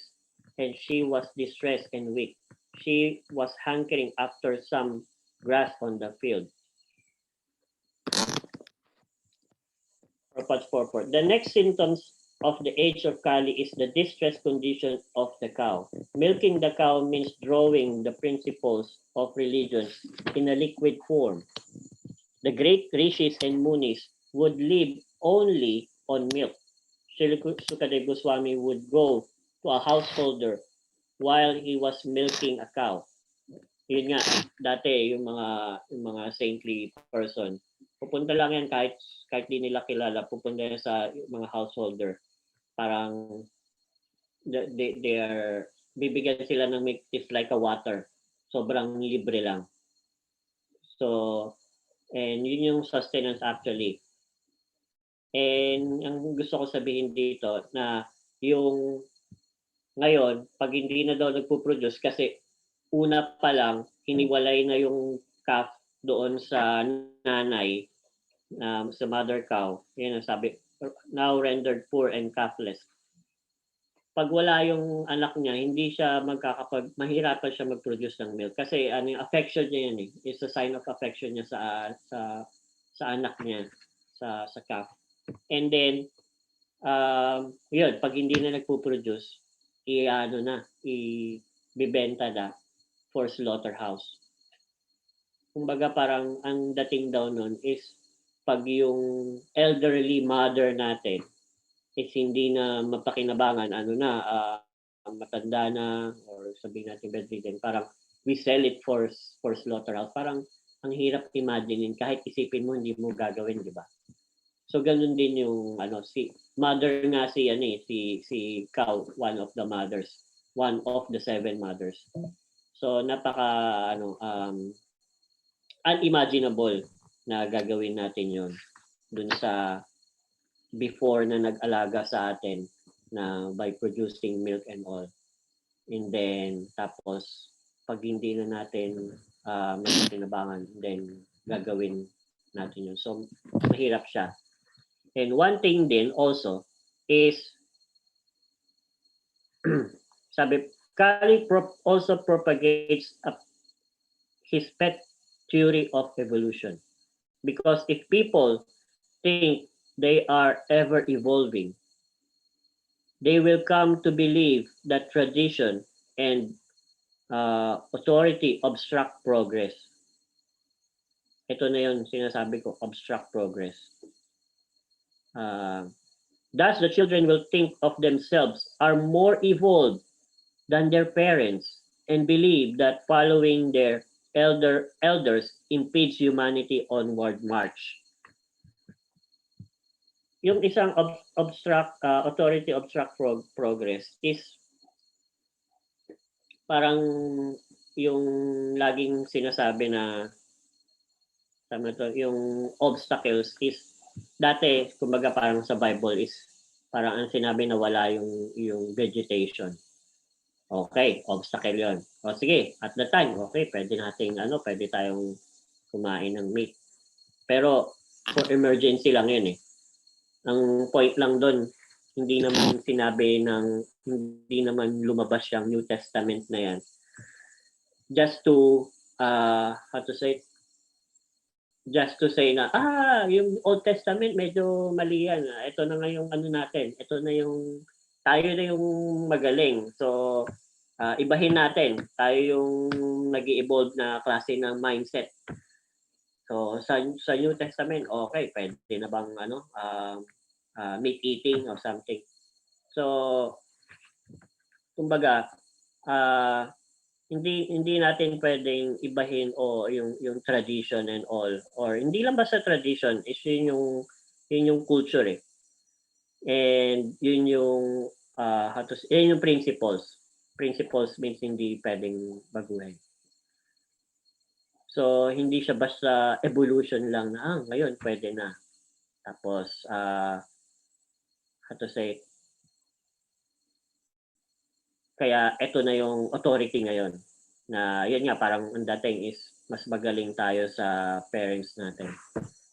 and she was distressed and weak. She was hankering after some grass on the field. The next symptoms of the age of Kali is the distressed condition of the cow. Milking the cow means drawing the principles of religion in a liquid form. The great rishis and munis would live only on milk. Srila Sukadeva Goswami would go to a householder while he was milking a cow. Yun nga, dati yung mga saintly person, pupunta lang yan kahit di nila kilala, pupunta yan sa mga householder. Parang they are bibigyan sila ng milk is like a water. Sobrang libre lang. So, and yun yung sustenance actually. And ang gusto ko sabihin dito na yung ngayon, pag hindi na daw nagpo-produce kasi una pa lang, hiniwalay na yung calf doon sa nanay, sa mother cow. Yan ang sabi, now rendered poor and calfless. Pag wala yung anak niya, hindi siya mahirapan siya mag-produce ng milk. Kasi yung affection niya yan is a sign of affection niya sa anak niya, sa calf. And then, yun, pag hindi na nagpo-produce, ibibenta na for slaughterhouse. Kumbaga parang ang dating daw nun is pag yung elderly mother natin is hindi na mapakinabangan, matanda na, or sabihin natin bedridden, parang we sell it for slaughterhouse. Parang ang hirap imaginein, kahit isipin mo, hindi mo gagawin, di ba? So ganun din yung si mother nga si cow, one of the mothers, one of the 7 mothers. So napaka unimaginable na gagawin natin yon dun sa before na nag-alaga sa atin na by producing milk and all. And then tapos pag hindi na natin may tinabangan, then gagawin natin yun. So mahirap siya. And one thing din also is sabi, Kali also propagates his pet theory of evolution. Because if people think they are ever evolving, they will come to believe that tradition and authority obstruct progress. Ito na yun sinasabi ko, obstruct progress. Thus, the children will think of themselves are more evolved than their parents and believe that following their elders impedes humanity onward march. Yung isang authority obstruct progress is parang yung laging sinasabi na yung obstacles is dati, kumbaga parang sa Bible is parang ang sinabi na wala yung vegetation. Okay, obstacle yon. O sige, at the time, okay, pwede tayong kumain ng meat. Pero for emergency lang yun Ang point lang doon, hindi naman lumabas yung New Testament na yan. Just to say na, yung Old Testament medyo mali yan. Ito na nga yung natin. Ito na yung, tayo na yung magaling. So, ibahin natin. Tayo yung nag-evolve na klase ng mindset. So, sa New Testament, okay, pwede na bang meat eating or something. So, kumbaga, hindi natin pwedeng ibahin o yung tradition and all, or hindi lang basta tradition, is yun yung culture eh. And yun yung yun yung principles. Principles means hindi pwedeng baguhin. So hindi siya basta evolution lang na ngayon pwede na. Tapos how to say, kaya eto na yung authority ngayon. Na yun nga, parang ang dating is mas magaling tayo sa parents natin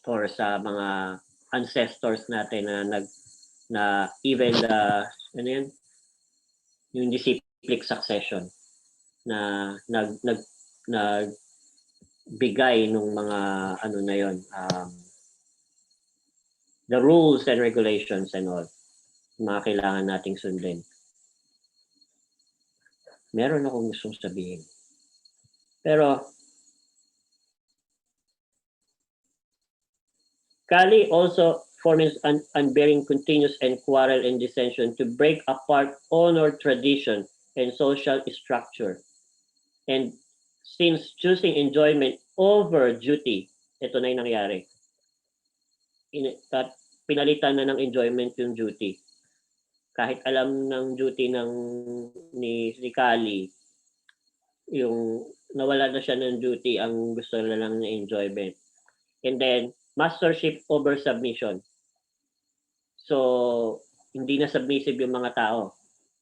or sa mga ancestors natin na even ano yun, yung disciplic succession na nagbigay nung mga ano na yun, the rules and regulations and all, mga kailangan nating sundin. Meron akong gustong sabihin. Pero Kali also forms unbearing continuous and quarrel and dissension to break apart honor, tradition, and social structure. And since choosing enjoyment over duty, ito na yung nangyari. Pinalitan na ng enjoyment yung duty. Kahit alam ng duty ni Kali, yung nawala na siya ng duty, ang gusto na lang ng enjoyment. And then, mastership over submission. So, hindi na submissive yung mga tao.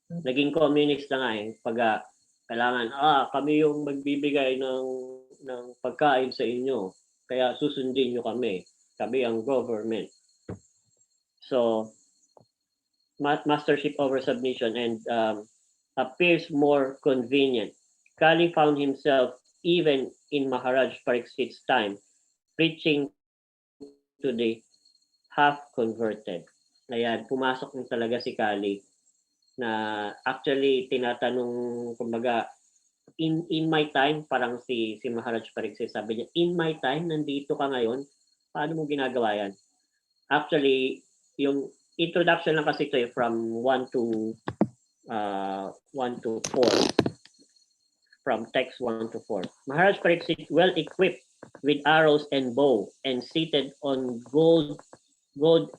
Naging communist na nga eh. Pag kailangan, kami yung magbibigay ng pagkain sa inyo. Kaya susundin nyo kami. Kami ang government. So, mastership over submission and appears more convenient. Kali found himself, even in Maharaj Parikshit's time, preaching to the half-converted. Ayan, pumasok na talaga si Kali na actually tinatanong, kumbaga, in my time, parang si Maharaj Pariksit sabi niya, in my time, nandito ka ngayon, paano mo ginagawa yan? Actually, yung introduction lang kasi ito from 1 to 4. From text 1 to 4. Maharaj Pariksit, well equipped with arrows and bow and seated on gold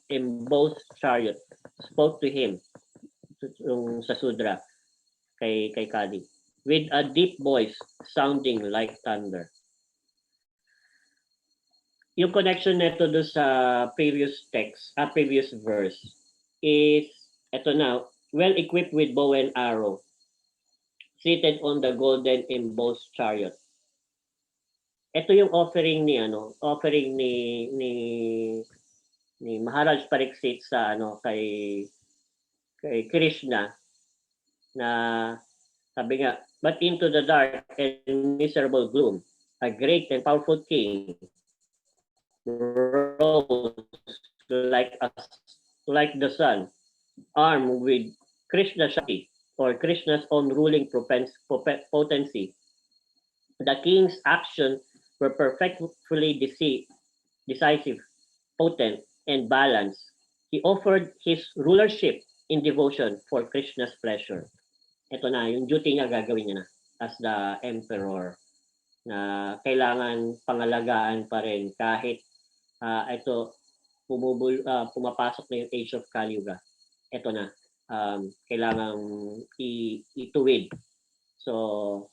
embossed chariot, spoke to him yung sa Sudra kay Kali with a deep voice sounding like thunder. Yung connection nito do sa previous text, previous verse is eto na, well equipped with bow and arrow, seated on the golden embossed chariot. Ito yung offering ni Maharaj Pariksit sa kay Krishna na sabi nga, but into the dark and miserable gloom, a great and powerful king rose like the sun, armed with Krishna Shakti or Krishna's own ruling potency. The king's actions were perfectly decisive, potent, and balanced. He offered his rulership in devotion for Krishna's pleasure. Ito na, yung duty niya gagawin niya na as the emperor na kailangan pangalagaan pa rin kahit ito pumapasok na yung age of Kali Yuga. Ito na, kailangan ituwid. So,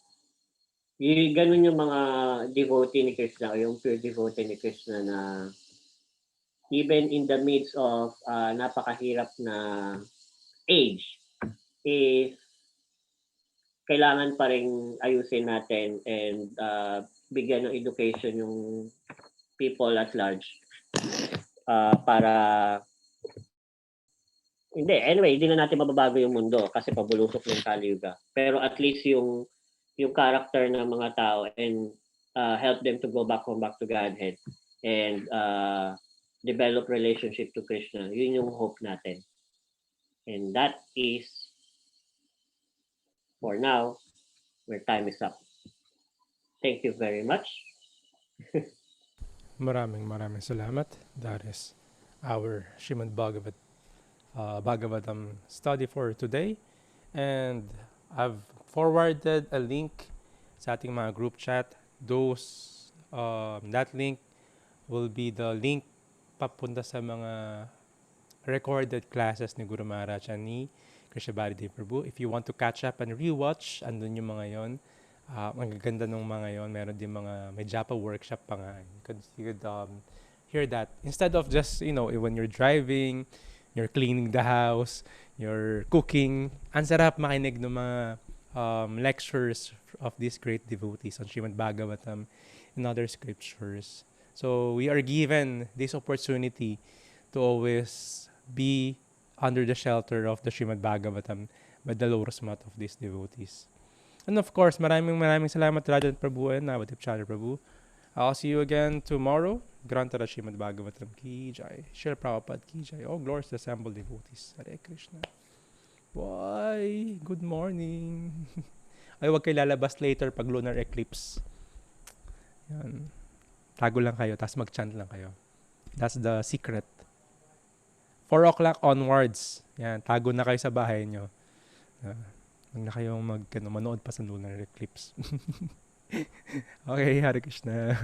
ganun yung mga devotee ni Krishna o yung pure devotee ni Krishna na even in the midst of napakahirap na age is kailangan pa rin ayusin natin and bigyan ng education yung people at large para hindi na natin mababago yung mundo kasi pabulusok ng Kali Yuga. Pero at least yung character ng mga tao and help them to go back to Godhead and develop relationship to Krishna. Yun yung hope natin. And that is for now, where time is up. Thank you very much. Maraming salamat. That is our Shrimad Bhagavatam study for today. And I've forwarded a link sa ating mga group chat. That link will be the link papunta sa mga recorded classes ni Guru Maharaj and ni Krishnabari Prabhu. If you want to catch up and rewatch, andun yung mga yon. Ang gaganda nung mga yon. Meron din mga, may Japa workshop pa nga. You could hear that. Instead of just, when you're driving, you're cleaning the house, you're cooking, ang sarap makinig ng mga lectures of these great devotees on Shrimad Bhagavatam and other scriptures. So we are given this opportunity to always be under the shelter of the Shrimad Bhagavatam by the lotus mat of these devotees. And of course, maraming salamat Rajan Prabhu and Navadip Chandra Prabhu. I'll see you again tomorrow. Grantara Shrimad Bhagavatam Ki Jai. Srila Prabhupada Ki Jai. Oh, glorious assembled devotees. Hare Krishna. Boy, good morning. Ay, huwag kayo lalabas later pag lunar eclipse. Yan. Tago lang kayo, tapos mag-chant lang kayo. That's the secret. 4 o'clock onwards. Yan, tago na kayo sa bahay nyo. Huwag na kayong manood pa sa lunar eclipse. Okay, Hare Krishna.